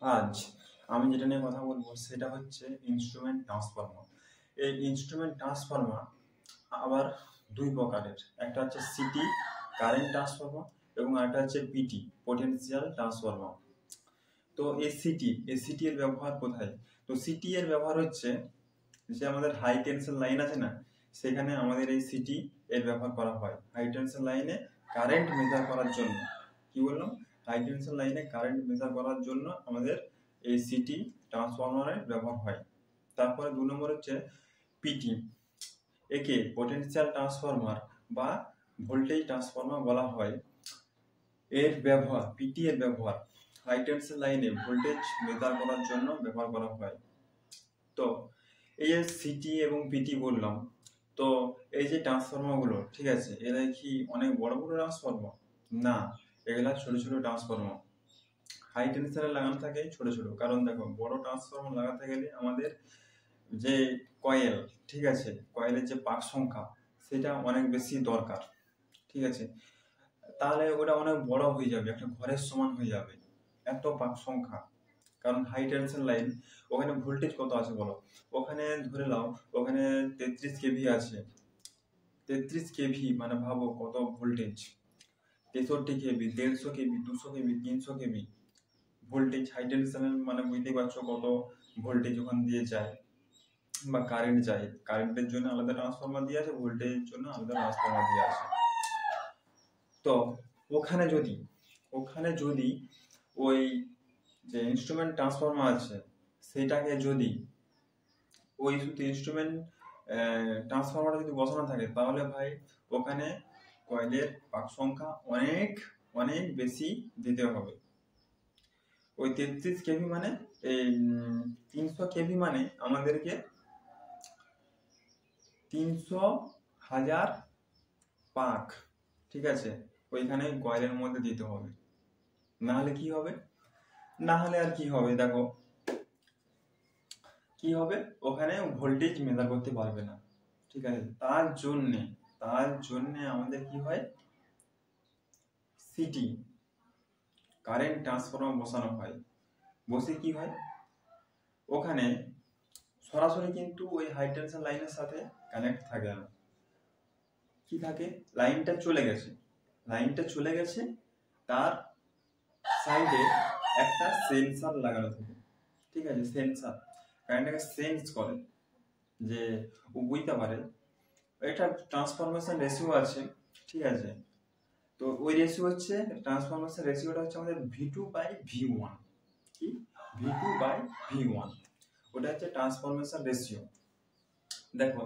আজ আমি যেটা নিয়ে কথা বলবো সেটা হচ্ছে ইনস্ট্রুমেন্ট ট্রান্সফরমার। এই ইনস্ট্রুমেন্ট ট্রান্সফরমার আবার দুই প্রকারের, একটা হচ্ছে সিটি কারেন্ট ট্রান্সফরমার এবং আরেকটা হচ্ছে পিটি পটেনশিয়াল ট্রান্সফরমার। তো এই সিটি এর ব্যবহার কোথায়? তো সিটি এর ব্যবহার হচ্ছে যে আমাদের হাই টেনশন লাইন আছে না, সেখানে আমাদের এই সিটি এর ব্যবহার করা হয় হাই টেনশন লাইনে কারেন্ট মেজার করার জন্য। কি বললাম? হাই টেনশন লাইনে কারেন্ট মেজার করার জন্য আমাদের এই সিটি ট্রান্সফরমারের ব্যবহার হয়। তারপরে 2 নম্বর হচ্ছে পিটি, একে পটেনশিয়াল ট্রান্সফরমার বা ভোল্টেজ ট্রান্সফরমার বলা হয়। এর ব্যবহার, পিটি এর ব্যবহার হাই টেনশন লাইনে ভোল্টেজ মেজার করার জন্য ব্যবহার করা হয়। তো এই যে সিটি এবং পিটি বললাম, তো এই যে ট্রান্সফরমারগুলো, ঠিক আছে, এরা কি অনেক বড় বড় ট্রান্সফরমার? না, এগুলা ছোট ছোট ট্রান্সফরমার। হাই টেনশনে লাগানো থাকে ছোট ছোট, কারণ দেখো বড় ট্রান্সফরমার লাগাতে গেলে আমাদের যে কয়েল, ঠিক আছে, কয়েলের যে পাক সংখ্যা সেটা অনেক বেশি দরকার, ঠিক আছে। তাহলে ওটা অনেক বড় হয়ে যাবে, একটা ঘরের সমান হয়ে যাবে এত পাক সংখ্যা। কারণ হাই টেনশন লাইন, ওখানে ভোল্টেজ কত আছে বলো? ওখানে ধরে নাও ওখানে 33 কেভি আছে। 33 কেভি মানে ভাবো কত voltage. 63 KV, 150 KV, 200 KV, 300 KV voltage. High tension মানে বুঝতেই পারছো কত ভোল্টেজ ওখান দিয়ে যায় বা কারেন্ট যায়। কারেন্টের জন্য আলাদা ট্রান্সফরমার দিয়ে আছে, ভোল্টেজের জন্য আলাদা ট্রান্সফরমার দিয়ে আছে। তো ওখানে যদি ওই যে ইনস্ট্রুমেন্ট ট্রান্সফরমার আছে সেটাকে যদি ওই শুধু ইনস্ট্রুমেন্ট ট্রান্সফরমারটা যদি বসানো থাকে, তাহলে ভাই ওখানে কয়েলের পাক সংখ্যা অনেক অনেক বেশি দিতে হবে। ওই 33 কেভি মানে এই 300 কেভি মানে আমাদেরকে 300,000 পাক, ঠিক আছে, ওইখানে কয়েলের মধ্যে দিতে হবে। না হলে কি হবে? না হলে আর কি হবে, দেখো কি হবে, ওখানে ভোল্টেজ মেজার করতে পারবে না, ঠিক আছে। তার জন্যে আমাদের কি হয়, সিটি কারেন্ট ট্রান্সফরমার বসানো হয়। বসে কি হয়, ওখানে সরাসরি কিন্তু ওই হাই টেনশন লাইনের সাথে কানেক্ট থাকে না। কি থাকে, লাইনটা চলে গেছে, তার সাইডে একটা সেন্সর লাগানো থাকে, ঠিক আছে। সেন্সর কারেন্টটাকে সেন্স করে, যে ও বুঝতে পারে এটা ট্রান্সফরমেশন রেশিও আছে, ঠিক আছে। তো ওই রেশিও হচ্ছে ট্রান্সফরমেশন রেশিওটা হচ্ছে আমাদের V2/V1। কি? V2/V1, ওটা হচ্ছে ট্রান্সফরমেশন রেশিও। দেখো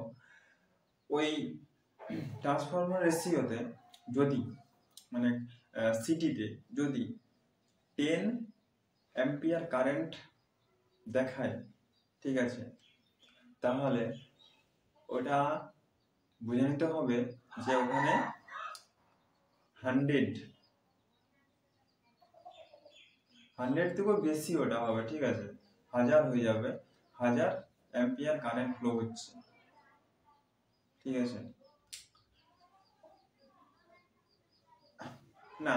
ওই ট্রান্সফরমার রেশিওতে যদি মানে সিটিতে যদি 10 অ্যাম্পিয়ার কারেন্ট দেখায়, ঠিক আছে, তাহলে ওটা বুঝে নিতে হবে যে ওখানে 100 থেকেও বেশি ওটা হবে, ঠিক আছে, 1000 হয়ে যাবে, 1000 অ্যাম্পিয়ার কারেন্ট ফ্লো হচ্ছে, ঠিক আছে। না,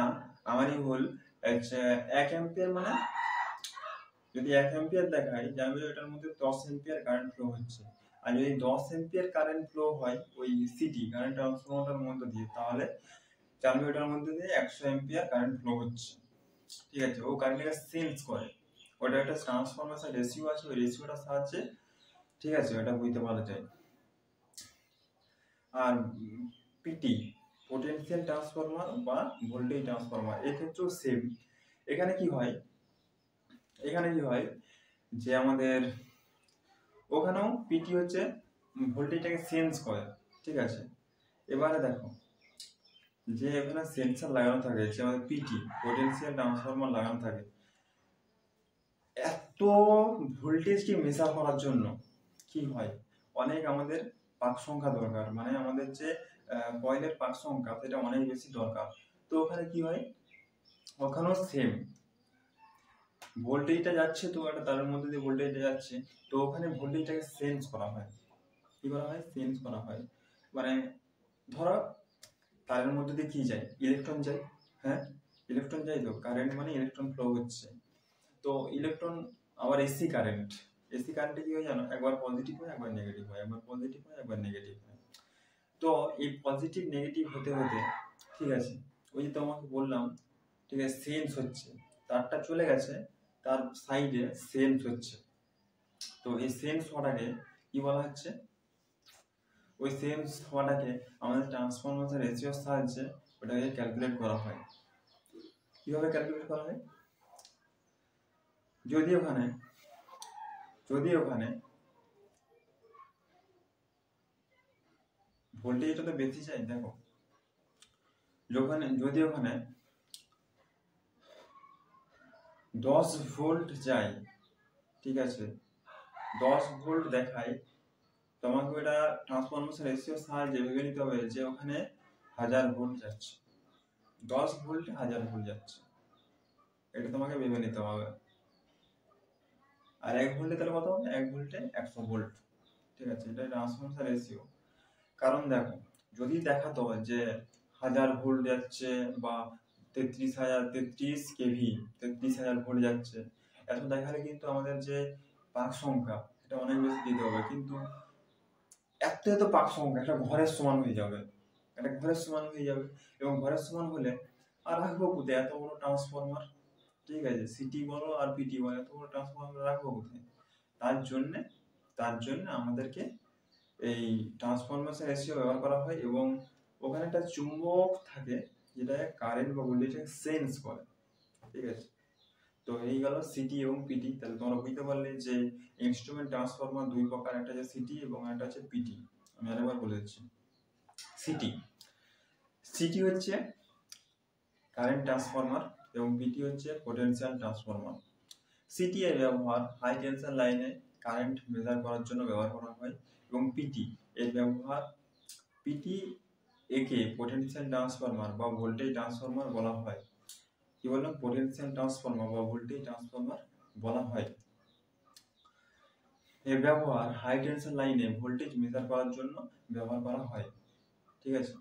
আমারই ভুল। 1 অ্যাম্পিয়ার মানে যদি 1 অ্যাম্পিয়ার দেখায়, জানবে এটার মধ্যে 10 অ্যাম্পিয়ার কারেন্ট ফ্লো হচ্ছে। আর যদি 10 অ্যাম্পিয়ার কারেন্ট ফ্লো হয় ওই সিটি কারেন্ট ট্রান্সফরমারটার মধ্যে দিয়ে, তাহলে জানবে এটার মধ্যে দিয়ে 100 অ্যাম্পিয়ার কারেন্ট ফ্লো হচ্ছে, ঠিক আছে। ও কারেন্টটাকে সেন্স করে, ওটা একটা ট্রান্সফরমেশন রেশিও আছে, ওই রেশিওটার সাহায্যে, ঠিক আছে, ওটা বুঝতে পারা যায়। আর পিটি পটেনশিয়াল ট্রান্সফরমার বা ভোল্টেজ ট্রান্সফরমার, এক্ষেত্রেও সেম। এখানে কি হয় যে আমাদের ওখানেও পিটি হচ্ছে ভোল্টেজটাকে সেন্স করে, ঠিক আছে। এবারে দেখো যে এখানে সেন্সর লাগানো থাকে, যে আমাদের পিটি পটেনশিয়াল ট্রান্সফরমার লাগানো থাকে, এত ভোল্টেজকে মেজার করার জন্য কি হয়, অনেক আমাদের পাক সংখ্যা দরকার, মানে আমাদের যে কয়েলের পাক সংখ্যা সেটা অনেক বেশি দরকার। তো ওখানে কি হয়, ওখানেও সেম ভোল্টেজটা যাচ্ছে, তো একটা তারের মধ্যে দিয়ে ভোল্টেজটা যাচ্ছে, তো ওখানে ভোল্টেজটাকে সেন্স করা হয়। কি করা হয়? সেন্স করা হয়। মানে ধরো তারের মধ্যে দিয়ে কি যায়? ইলেকট্রন যায়। হ্যাঁ, ইলেকট্রন যায়, তো কারেন্ট মানে ইলেকট্রন ফ্লো হচ্ছে। তো ইলেকট্রন আবার এসি কারেন্টে কি হয় জানো, একবার পজিটিভ হয় একবার নেগেটিভ হয়, একবার পজিটিভ হয় একবার নেগেটিভ হয়। তো এই পজিটিভ নেগেটিভ হতে হতে, ঠিক আছে, ওই যে তোমাকে বললাম, ঠিক আছে, সেন্স হচ্ছে, তারটা চলে গেছে, তার সাইডে সেন্স হচ্ছে। তো এই সেন্স হওয়াটাকে কি বলা হচ্ছে, ওই সেন্স হওয়াটাকে আমাদের ট্রান্সফরমেশন রেশিওর সাহায্যে ওটাকে ক্যালকুলেট করা হয়। কিভাবে ক্যালকুলেট করা হয়, যদি ওখানে ভোল্টেজটা তো বেশি চাই, দেখো যদি ওখানে 10 ভোল্ট যায়, ঠিক আছে, 10 ভোল্ট দেখায়, তোমাকে ওটা ট্রান্সফরমেশন রেশিওর সাহায্যে ভেবে নিতে হবে যে ওখানে 1000 ভোল্ট যাচ্ছে, 10 ভোল্টে 1000 ভোল্ট যাচ্ছে, এটা তোমাকে ভেবে নিতে হবে। আর 1 ভোল্টে তাহলে কত, 1 ভোল্টে 100 ভোল্ট, ঠিক আছে, এটা ট্রান্সফরমেশন রেশিও। কারণ দেখো, যদি দেখাতো যে 1000 ভোল্ট যাচ্ছে বা 33 কেভি 33,000 ভোল্ট যাচ্ছে, এত দেখালে কিন্তু আমাদের যে পাক সংখ্যা এটা অনেক বেশি দিতে হবে, কিন্তু এত পাক সংখ্যা একটা ঘরের সমান হয়ে যাবে, এবং ঘরের সমান হলে আর রাখবো কোথায় এত বড় ট্রান্সফরমার, ঠিক আছে, সিটি বলো আর পিটি বলো, এত বড় ট্রান্সফরমার রাখবো কোথায়। তার জন্য আমাদেরকে এই ট্রান্সফরমেশন রেশিও ব্যবহার করা হয়, এবং ওখানে একটা চুম্বক থাকে যেটা কারেন্ট বা ভোল্টেজকে সেন্স করে, ঠিক আছে। তো এই গেল সিটি এবং পিটি। তাহলে তোমরা বুঝতে পারলে যে ইনস্ট্রুমেন্ট ট্রান্সফরমার দুই প্রকার, একটা হচ্ছে সিটি এবং একটা হচ্ছে পিটি। আমি আরেকবার বলে দিচ্ছি, সিটি হচ্ছে কারেন্ট ট্রান্সফরমার এবং পিটি হচ্ছে পোটেনশিয়াল ট্রান্সফরমার। সিটি এর ব্যবহার হাই টেনশন লাইনে কারেন্ট মেজার করার জন্য ব্যবহার করা হয়, এবং পিটি এর ব্যবহার, পিটি একে পোটেনশিয়াল ট্রান্সফরমার বা ভোল্টেজ ট্রান্সফরমার বলা হয়। কি বললাম, পোটেনশিয়াল ট্রান্সফরমার বা ভোল্টেজ ট্রান্সফরমার বলা হয়। এর ব্যবহার হাই টেনশন লাইনে ভোল্টেজ মেজার করার জন্য ব্যবহার করা হয়, ঠিক আছে।